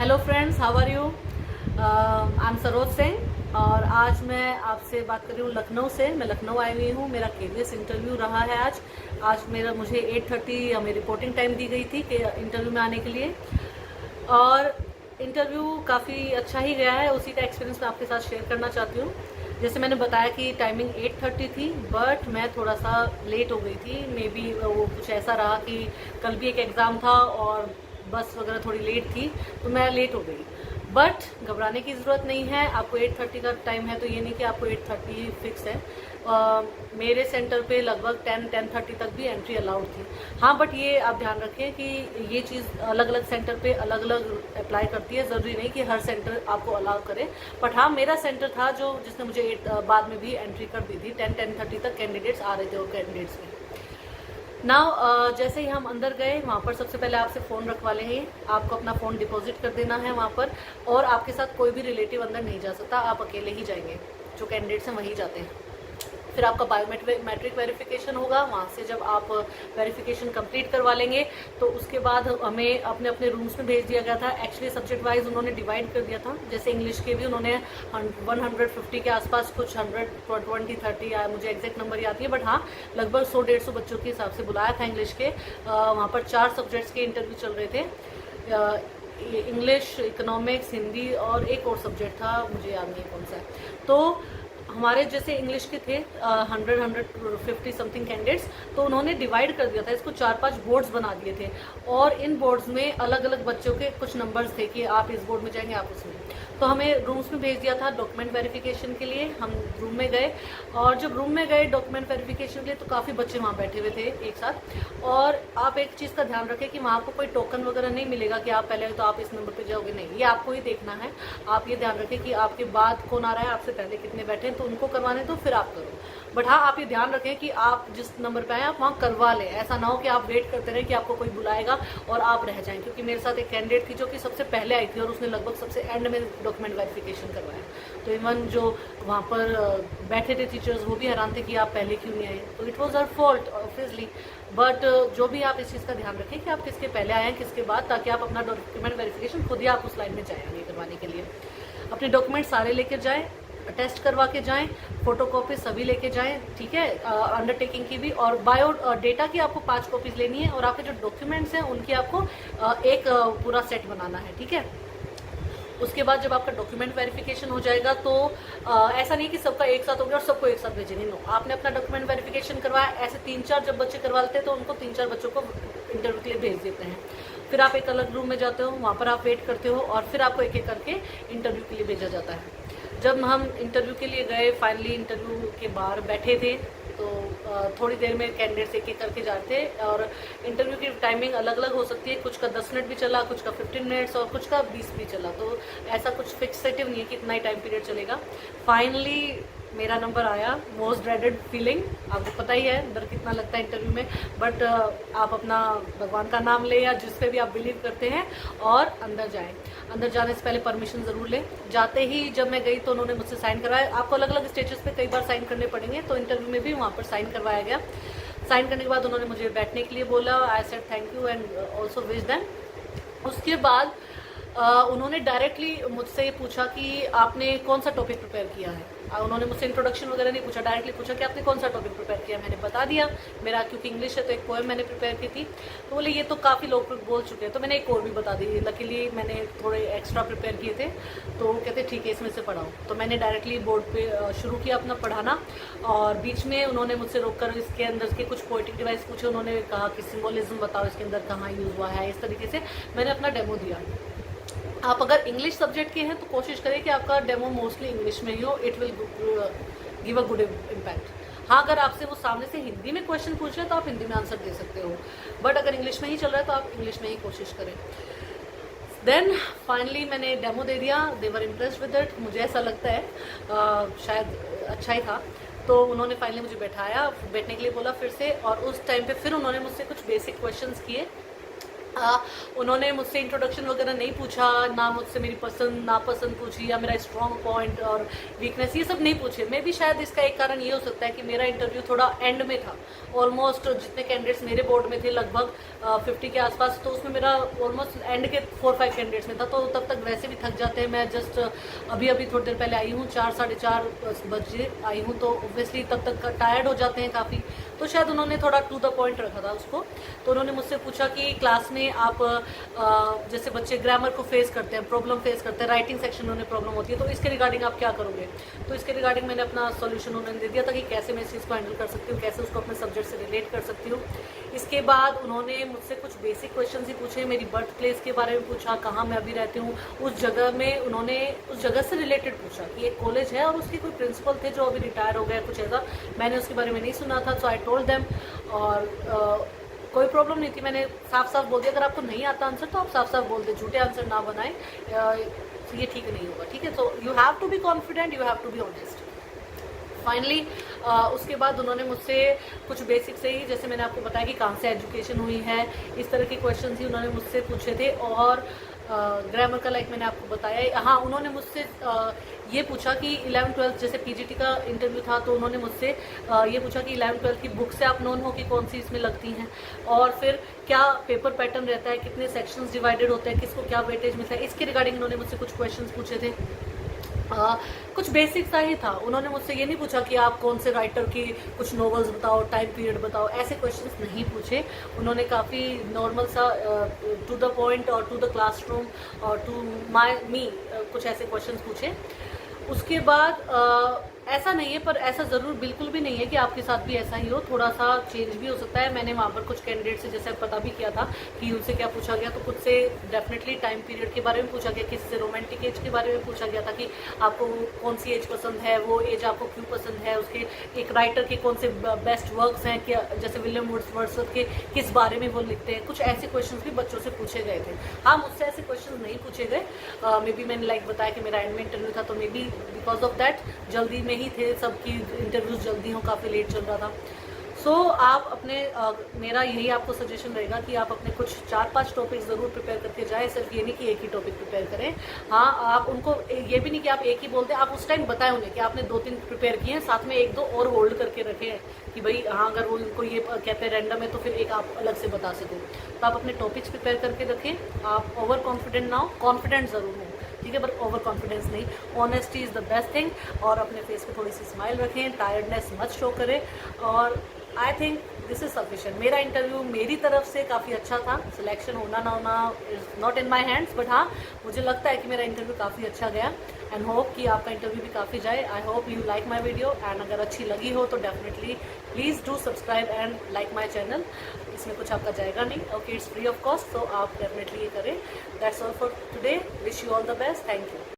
Hello friends, how are you? I am Saroj Singh और आज मैं आपसे बात कर रही हूँ लखनऊ से। मैं लखनऊ आई हुई हूँ। मेरा केवीएस इंटरव्यू रहा है आज मुझे 8:30 हमें रिपोर्टिंग टाइम दी गई थी कि इंटरव्यू में आने के लिए। और इंटरव्यू काफ़ी अच्छा ही गया है। उसी का एक्सपीरियंस मैं आपके साथ शेयर करना चाहती हूँ। जैसे मैंने बताया कि टाइमिंग 8:30 थी, बट मैं थोड़ा सा लेट हो गई थी। मे बी वो कुछ ऐसा रहा कि कल भी एक एग्ज़ाम था और बस वगैरह थोड़ी लेट थी, तो मैं लेट हो गई। बट घबराने की ज़रूरत नहीं है। आपको 8:30 का टाइम है तो ये नहीं कि आपको 8:30 फिक्स है। मेरे सेंटर पे लगभग 10-10:30 तक भी एंट्री अलाउड थी। हाँ, बट ये आप ध्यान रखें कि ये चीज़ अलग अलग सेंटर पे अलग अलग अप्लाई करती है। ज़रूरी नहीं कि हर सेंटर आपको अलाउ करे। बट हाँ, मेरा सेंटर था जिसने मुझे बाद में भी एंट्री कर दी थी। 10-10:30 तक कैंडिडेट्स आ रहे थे वो कैंडिडेट्स में। नाउ जैसे ही हम अंदर गए, वहाँ पर सबसे पहले आपसे फ़ोन रखवा लेंगे। आपको अपना फ़ोन डिपॉजिट कर देना है वहाँ पर, और आपके साथ कोई भी रिलेटिव अंदर नहीं जा सकता। आप अकेले ही जाएंगे। जो कैंडिडेट्स हैं वहीं जाते हैं। फिर आपका बायोमेट्रिक वेरिफिकेशन होगा। वहाँ से जब आप वेरिफिकेशन कंप्लीट करवा लेंगे तो उसके बाद हमें अपने अपने रूम्स में भेज दिया गया था। एक्चुअली सब्जेक्ट वाइज उन्होंने डिवाइड कर दिया था। जैसे इंग्लिश के भी उन्होंने 150 के आसपास, कुछ 120-130, मुझे एग्जैक्ट नंबर याद नहीं है, बट हाँ लगभग 100-150 बच्चों के हिसाब से बुलाया था इंग्लिश के। वहाँ पर 4 सब्जेक्ट्स के इंटरव्यू चल रहे थे। इंग्लिश, इकोनॉमिक्स, हिंदी और एक और सब्जेक्ट था, मुझे याद नहीं कौन सा है। तो हमारे जैसे इंग्लिश के थे 150 समथिंग कैंडिडेट्स, तो उन्होंने डिवाइड कर दिया था इसको। 4-5 बोर्ड्स बना दिए थे और इन बोर्ड्स में अलग अलग बच्चों के कुछ नंबर्स थे कि आप इस बोर्ड में जाएंगे, आप उसमें। तो हमें रूम्स में भेज दिया था डॉक्यूमेंट वेरिफिकेशन के लिए। हम रूम में गए और जब रूम में गए डॉक्यूमेंट वेरिफिकेशन के लिए, तो काफ़ी बच्चे वहाँ बैठे हुए थे एक साथ। और आप एक चीज़ का ध्यान रखें कि वहाँ आपको कोई टोकन वगैरह नहीं मिलेगा कि आप पहले तो आप इस नंबर पे जाओगे, नहीं, ये आपको ही देखना है। आप ये ध्यान रखें कि आपके बाद कौन आ रहा है, आपसे पहले कितने बैठे हैं, तो उनको करवाने दो, फिर आप करो। बट हाँ, आप ये ध्यान रखें कि आप जिस नंबर पे आए आप वहाँ करवा लें। ऐसा ना हो कि आप वेट करते रहें कि आपको कोई बुलाएगा और आप रह जाएं। क्योंकि मेरे साथ एक कैंडिडेट थी जो कि सबसे पहले आई थी और उसने लगभग सबसे एंड में डॉक्यूमेंट वेरिफिकेशन करवाया। तो इवन जो वहाँ पर बैठे थे टीचर्स, वो भी हैरान थे कि आप पहले क्यों नहीं आए। तो it was her fault obviously. But जो भी आप इस चीज़ का ध्यान रखें कि आप किसके पहले आए हैं, किसके बाद, ताकि आप अपना डॉक्यूमेंट वेरिफिकेशन खुद ही आप उस लाइन में जाएंगे करवाने के लिए। अपने डॉक्यूमेंट सारे लेकर जाएं, टेस्ट करवा के जाएं, फोटोकॉपी सभी लेके जाएं, ठीक है, अंडरटेकिंग की भी। और बायो डेटा की आपको 5 कॉपीज लेनी है और आपके जो डॉक्यूमेंट्स हैं उनकी आपको एक पूरा सेट बनाना है, ठीक है। उसके बाद जब आपका डॉक्यूमेंट वेरिफिकेशन हो जाएगा तो ऐसा नहीं कि सबका एक साथ हो गया और सबको एक साथ भेजेंगे, नो। आपने अपना डॉक्यूमेंट वेरिफिकेशन करवाया, ऐसे 3-4 जब बच्चे करवा लेते हैं तो उनको 3-4 बच्चों को इंटरव्यू के लिए भेज देते हैं। फिर आप एक अलग रूम में जाते हो, वहाँ पर आप वेट करते हो और फिर आपको एक एक करके इंटरव्यू के लिए भेजा जाता है। जब हम इंटरव्यू के लिए गए, फाइनली इंटरव्यू के बाहर बैठे थे, तो थोड़ी देर में कैंडिडेट्स एक एक करके जाते हैं। और इंटरव्यू की टाइमिंग अलग अलग हो सकती है। कुछ का 10 मिनट भी चला, कुछ का 15 मिनट्स और कुछ का 20 भी चला। तो ऐसा कुछ फिक्सेटिव नहीं है कि इतना ही टाइम पीरियड चलेगा। फाइनली मेरा नंबर आया। मोस्ट ड्रेडेड फीलिंग, आपको पता ही है डर कितना लगता है इंटरव्यू में। बट आप अपना भगवान का नाम लें या जिस पे भी आप बिलीव करते हैं और अंदर जाएं। अंदर जाने से पहले परमिशन ज़रूर लें। जाते ही जब मैं गई तो उन्होंने मुझसे साइन करवाया। आपको अलग अलग स्टेजेस पे कई बार साइन करने पड़ेंगे, तो इंटरव्यू में भी वहाँ पर साइन करवाया गया। साइन करने के बाद उन्होंने मुझे बैठने के लिए बोला। I said thank you and also wish them. उसके बाद उन्होंने डायरेक्टली मुझसे पूछा कि आपने कौन सा टॉपिक प्रिपेयर किया है। उन्होंने मुझसे इंट्रोडक्शन वगैरह नहीं पूछा, डायरेक्टली पूछा कि आपने कौन सा टॉपिक प्रिपेयर किया। मैंने बता दिया मेरा, क्योंकि इंग्लिश है तो एक पोएम मैंने प्रिपेयर की थी। तो बोले ये तो काफ़ी लोग बोल चुके हैं, तो मैंने एक और भी बता दी। लकीली मैंने थोड़े एक्स्ट्रा प्रिपेयर किए थे। तो वो कहते ठीक है इसमें से पढ़ाओ। तो मैंने डायरेक्टली बोर्ड पे शुरू किया अपना पढ़ाना। और बीच में उन्होंने मुझसे रोककर इसके अंदर के कुछ पोएटिक डिवाइस पूछे। उन्होंने कहा कि सिम्बोलिज्म बताओ इसके अंदर कहाँ यूज़ हुआ है। इस तरीके से मैंने अपना डेमो दिया। आप अगर इंग्लिश सब्जेक्ट के हैं तो कोशिश करें कि आपका डेमो मोस्टली इंग्लिश में ही हो। It will give a good impact. हाँ, अगर आपसे वो सामने से हिंदी में क्वेश्चन पूछ रहे हैं तो आप हिंदी में आंसर दे सकते हो। बट अगर इंग्लिश में ही चल रहा है तो आप इंग्लिश में ही कोशिश करें। देन फाइनली मैंने डेमो दे दिया। दे वर इम्प्रेस्ड विद इट। मुझे ऐसा लगता है शायद अच्छा ही था। तो उन्होंने फाइनली मुझे बैठाया, बैठने के लिए बोला फिर से। और उस टाइम पे फिर उन्होंने मुझसे कुछ बेसिक क्वेश्चंस किए उन्होंने मुझसे इंट्रोडक्शन वगैरह नहीं पूछा, ना मुझसे मेरी पसंद नापसंद पूछी या मेरा स्ट्रॉन्ग पॉइंट और वीकनेस, ये सब नहीं पूछे। मे भी शायद इसका एक कारण ये हो सकता है कि मेरा इंटरव्यू थोड़ा एंड में था। ऑलमोस्ट जितने कैंडिडेट्स मेरे बोर्ड में थे लगभग 50 के आसपास, तो उसमें मेरा ऑलमोस्ट एंड के 4-5 कैंडिडेट्स में था, तो तब तक वैसे भी थक जाते हैं। मैं जस्ट अभी थोड़ी देर पहले आई हूँ, 4-4:30 बजे आई हूँ, तो ऑब्वियसली तब तक टायर्ड हो जाते हैं काफ़ी। तो शायद उन्होंने थोड़ा टू द पॉइंट रखा था उसको। तो उन्होंने मुझसे पूछा कि क्लास में आप जैसे बच्चे ग्रामर को फेस करते हैं, प्रॉब्लम फेस करते हैं, राइटिंग सेक्शन में उन्हें प्रॉब्लम होती है, तो इसके रिगार्डिंग आप क्या करोगे। तो इसके रिगार्डिंग मैंने अपना सॉल्यूशन उन्होंने दे दिया था कि कैसे मैं इस चीज़ को हैंडल कर सकती हूँ, कैसे उसको अपने सब्जेक्ट से रिलेट कर सकती हूँ। इसके बाद उन्होंने मुझसे कुछ बेसिक क्वेश्चन ही पूछे, मेरी बर्थ प्लेस के बारे में पूछा, कहाँ मैं अभी रहती हूँ, उस जगह में उन्होंने उस जगह से रिलेटेड पूछा कि एक कॉलेज है और उसके कोई प्रिंसिपल थे जो अभी रिटायर हो गए, कुछ ऐसा। मैंने उसके बारे में नहीं सुना था, सो आई टोल्ड देम। और कोई प्रॉब्लम नहीं थी, मैंने साफ साफ बोल दिया अगर आपको नहीं आता आंसर तो आप साफ साफ बोल दे, झूठे आंसर ना बनाएं, ये ठीक नहीं होगा, ठीक है। तो you have to be confident, you have to be honest. Finally उसके बाद उन्होंने मुझसे कुछ बेसिक से ही, जैसे मैंने आपको बताया कि कहाँ से एजुकेशन हुई है, इस तरह के क्वेश्चन ही उन्होंने मुझसे पूछे थे। और ग्रामर का लाइक मैंने आपको बताया। हाँ, उन्होंने मुझसे ये पूछा कि 11-12 जैसे पीजीटी का इंटरव्यू था, तो उन्होंने मुझसे ये पूछा कि 11-12 की बुक से आप नोन हो कि कौन सी इसमें लगती हैं, और फिर क्या पेपर पैटर्न रहता है, कितने सेक्शंस डिवाइडेड होते हैं, किसको क्या वेटेज मिलता है, इसके रिगार्डिंग उन्होंने मुझसे कुछ क्वेश्चंस पूछे थे। कुछ बेसिक सा ही था। उन्होंने मुझसे ये नहीं पूछा कि आप कौन से राइटर की कुछ नॉवेल्स बताओ, टाइम पीरियड बताओ, ऐसे क्वेश्चंस नहीं पूछे। उन्होंने काफ़ी नॉर्मल सा टू द पॉइंट और टू द क्लासरूम और टू मी कुछ ऐसे क्वेश्चंस पूछे। उसके बाद ऐसा नहीं है, पर ऐसा ज़रूर बिल्कुल भी नहीं है कि आपके साथ भी ऐसा ही हो, थोड़ा सा चेंज भी हो सकता है। मैंने वहाँ पर कुछ कैंडिडेट से जैसे पता भी किया था कि उनसे क्या पूछा गया, तो कुछ से डेफिनेटली टाइम पीरियड के बारे में पूछा गया, किसी से रोमांटिक एज के बारे में पूछा गया था कि आपको कौन सी एज पसंद है, वो एज आपको क्यों पसंद है, उसके एक राइटर के कौन से बेस्ट वर्क्स हैं, क्या जैसे विलियम वर्ड्सवर्थ के किस बारे में वो लिखते हैं। कुछ ऐसे क्वेश्चन भी बच्चों से पूछे गए थे। हाँ, मुझसे ऐसे क्वेश्चन नहीं पूछे गए। मे बी मैंने लाइक बताया कि मेरा एंड में इंटरव्यू था, तो may be because of that जल्दी में ही थे, सबकी इंटरव्यूज जल्दी हो, काफ़ी लेट चल रहा था। सो आप अपने मेरा यही आपको सजेशन रहेगा कि आप अपने कुछ 4-5 टॉपिक ज़रूर प्रिपेयर करके जाएं। सिर्फ ये नहीं कि एक ही टॉपिक प्रिपेयर करें। हाँ, आप उनको ये भी नहीं कि आप एक ही बोलते हैं, आप उस टाइम बताएं उन्हें कि आपने 2-3 प्रिपेयर किए हैं, साथ में 1-2 और होल्ड करके रखे हैं कि भाई हाँ, अगर वो उनको ये कहते हैं रैंडम है तो फिर एक आप अलग से बता सकें। तो आप अपने टॉपिक्स प्रिपेयर करके रखें। आप ओवर कॉन्फिडेंट ना हो, कॉन्फिडेंट ज़रूर हो, ठीक है, पर ओवर कॉन्फिडेंस नहीं। Honesty is the best thing. और अपने फेस पे थोड़ी सी स्माइल रखें, टायर्डनेस मत शो करें। और I think this is sufficient. मेरा इंटरव्यू मेरी तरफ से काफ़ी अच्छा था। सिलेक्शन होना ना होना is not in my hands, but हाँ, मुझे लगता है कि मेरा इंटरव्यू काफ़ी अच्छा गया। एंड होप कि आपका इंटरव्यू भी काफ़ी जाए। I hope you like my video, and अगर अच्छी लगी हो तो definitely please do subscribe and like my channel. इसमें कुछ आपका जाएगा नहीं, okay, it's free of cost, तो आप डेफिनेटली ये करें। That's all for today. Wish you all the best. Thank you.